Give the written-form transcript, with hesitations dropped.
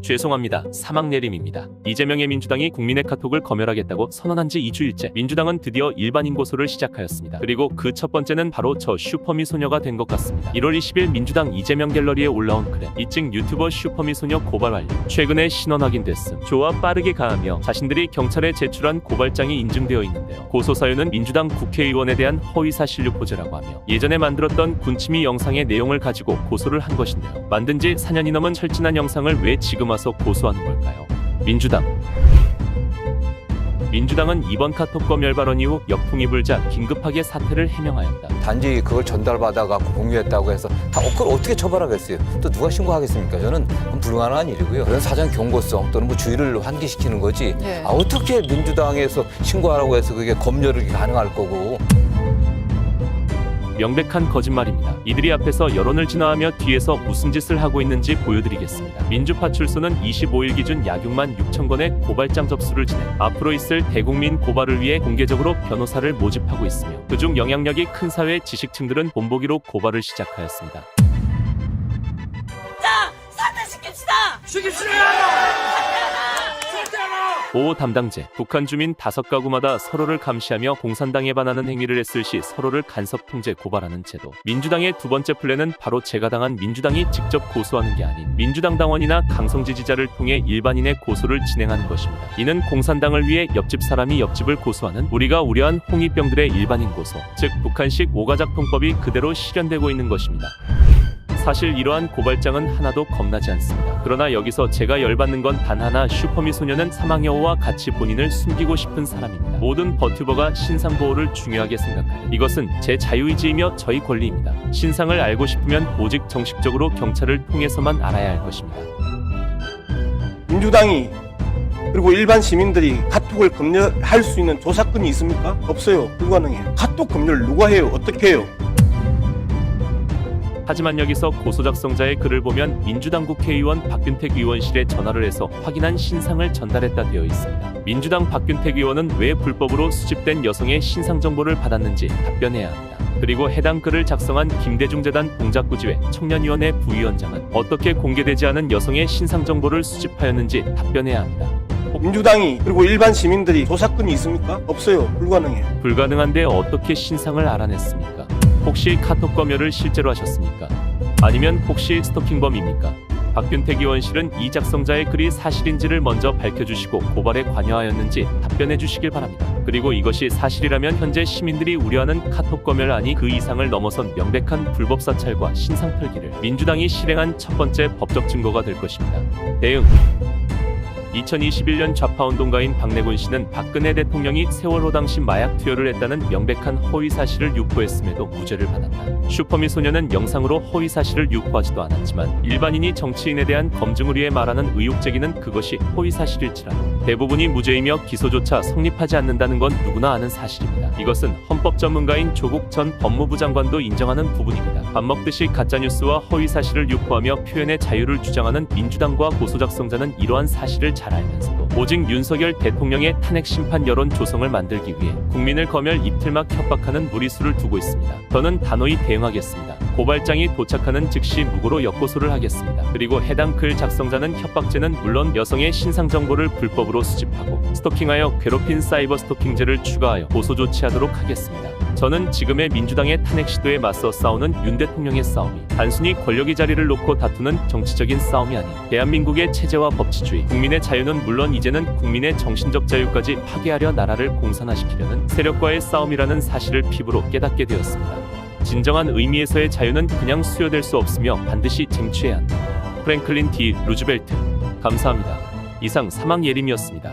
죄송합니다. 사망 내림입니다. 이재명의 민주당이 국민의 카톡을 검열하겠다고 선언한 지 2주일째 민주당은 드디어 일반인 고소를 시작하였습니다. 그리고 그 첫 번째는 바로 저 슈퍼미 소녀가 된 것 같습니다. 1월 20일 민주당 이재명 갤러리에 올라온 글에 이증 유튜버 슈퍼미 소녀 고발 완료. 최근에 신원 확인됐음. 조와 빠르게 가하며 자신들이 경찰에 제출한 고발장이 인증되어 있는데요. 고소 사유는 민주당 국회의원에 대한 허위사실 유포죄라고 하며 예전에 만들었던 군침이 영상의 내용을 가지고 고소를 한 것인데요. 만든 지 4년이 넘은 철진한 영상을 왜 지금 와서 고소하는 걸까요? 민주당은 이번 카톡 검열 발언 이후 역풍이 불자 긴급하게 사퇴를 해명하였다. 단지 그걸 전달받아갖고 공유했다고 해서 그걸 어떻게 처벌하겠어요? 또 누가 신고하겠습니까? 저는 불가능한 일이고요. 그런 사전 경고성 또는 뭐 주의를 환기시키는 거지. 네. 어떻게 민주당에서 신고하라고 해서 그게 검열이 가능할 거고. 명백한 거짓말입니다. 이들이 앞에서 여론을 진화하며 뒤에서 무슨 짓을 하고 있는지 보여드리겠습니다. 민주파출소는 25일 기준 약 6만 6천 건의 고발장 접수를 진행. 앞으로 있을 대국민 고발을 위해 공개적으로 변호사를 모집하고 있으며 그중 영향력이 큰 사회 지식층들은 본보기로 고발을 시작하였습니다. 자, 사퇴시킵시다! 보호 담당제, 북한 주민 5가구마다 서로를 감시하며 공산당에 반하는 행위를 했을 시 서로를 간섭 통제 고발하는 제도. 민주당의 두 번째 플랜은 바로 제가 당한 민주당이 직접 고소하는 게 아닌 민주당 당원이나 강성 지지자를 통해 일반인의 고소를 진행하는 것입니다. 이는 공산당을 위해 옆집 사람이 옆집을 고소하는 우리가 우려한 홍위병들의 일반인 고소, 즉 북한식 오가작통법이 그대로 실현되고 있는 것입니다. 사실 이러한 고발장은 하나도 겁나지 않습니다. 그러나 여기서 제가 열받는 건 단 하나, 슈퍼미 소녀는 사망 여우와 같이 본인을 숨기고 싶은 사람입니다. 모든 버튜버가 신상 보호를 중요하게 생각하는 이것은 제 자유의지이며 저희 권리입니다. 신상을 알고 싶으면 오직 정식적으로 경찰을 통해서만 알아야 할 것입니다. 민주당이 그리고 일반 시민들이 카톡을 검열할 수 있는 조사권이 있습니까? 없어요. 불가능해요. 카톡 검열 누가 해요? 어떻게 해요? 하지만 여기서 고소 작성자의 글을 보면 민주당 국회의원 박균택 의원실에 전화를 해서 확인한 신상을 전달했다 되어 있습니다. 민주당 박균택 의원은 왜 불법으로 수집된 여성의 신상 정보를 받았는지 답변해야 합니다. 그리고 해당 글을 작성한 김대중재단 봉작구지회 청년위원회 부위원장은 어떻게 공개되지 않은 여성의 신상 정보를 수집하였는지 답변해야 합니다. 민주당이 그리고 일반 시민들이 조사권이 있습니까? 없어요. 불가능해요. 불가능한데 어떻게 신상을 알아냈습니까? 혹시 카톡 검열을 실제로 하셨습니까? 아니면 혹시 스토킹범입니까? 박균택 의원실은 이 작성자의 글이 사실인지를 먼저 밝혀주시고 고발에 관여하였는지 답변해 주시길 바랍니다. 그리고 이것이 사실이라면 현재 시민들이 우려하는 카톡 검열 아니 그 이상을 넘어선 명백한 불법 사찰과 신상 털기를 민주당이 실행한 첫 번째 법적 증거가 될 것입니다. 대응 2021년 좌파운동가인 박내군 씨는 박근혜 대통령이 세월호 당시 마약 투여를 했다는 명백한 허위사실을 유포했음에도 무죄를 받았다. 슈퍼미 소녀는 영상으로 허위사실을 유포하지도 않았지만 일반인이 정치인에 대한 검증을 위해 말하는 의혹 제기는 그것이 허위사실일지라도 대부분이 무죄이며 기소조차 성립하지 않는다는 건 누구나 아는 사실입니다. 이것은 헌법 전문가인 조국 전 법무부 장관도 인정하는 부분입니다. 밥 먹듯이 가짜뉴스와 허위사실을 유포하며 표현의 자유를 주장하는 민주당과 고소 작성자는 이러한 사실을 잘 알면서도 오직 윤석열 대통령의 탄핵 심판 여론 조성을 만들기 위해 국민을 검열 이틀막 협박하는 무리수를 두고 있습니다. 저는 단호히 대응하겠습니다. 고발장이 도착하는 즉시 무고로 역고소를 하겠습니다. 그리고 해당 글 작성자는 협박죄는 물론 여성의 신상 정보를 불법으로 수집하고 스토킹하여 괴롭힌 사이버 스토킹죄를 추가하여 고소 조치하도록 하겠습니다. 저는 지금의 민주당의 탄핵 시도에 맞서 싸우는 윤 대통령의 싸움이 단순히 권력의 자리를 놓고 다투는 정치적인 싸움이 아닌 대한민국의 체제와 법치주의, 국민의 자유는 물론 이제는 국민의 정신적 자유까지 파괴하려 나라를 공산화시키려는 세력과의 싸움이라는 사실을 피부로 깨닫게 되었습니다. 진정한 의미에서의 자유는 그냥 수여될 수 없으며 반드시 쟁취해야 한다. 프랭클린 D. 루즈벨트. 감사합니다. 이상 사망 예림이었습니다.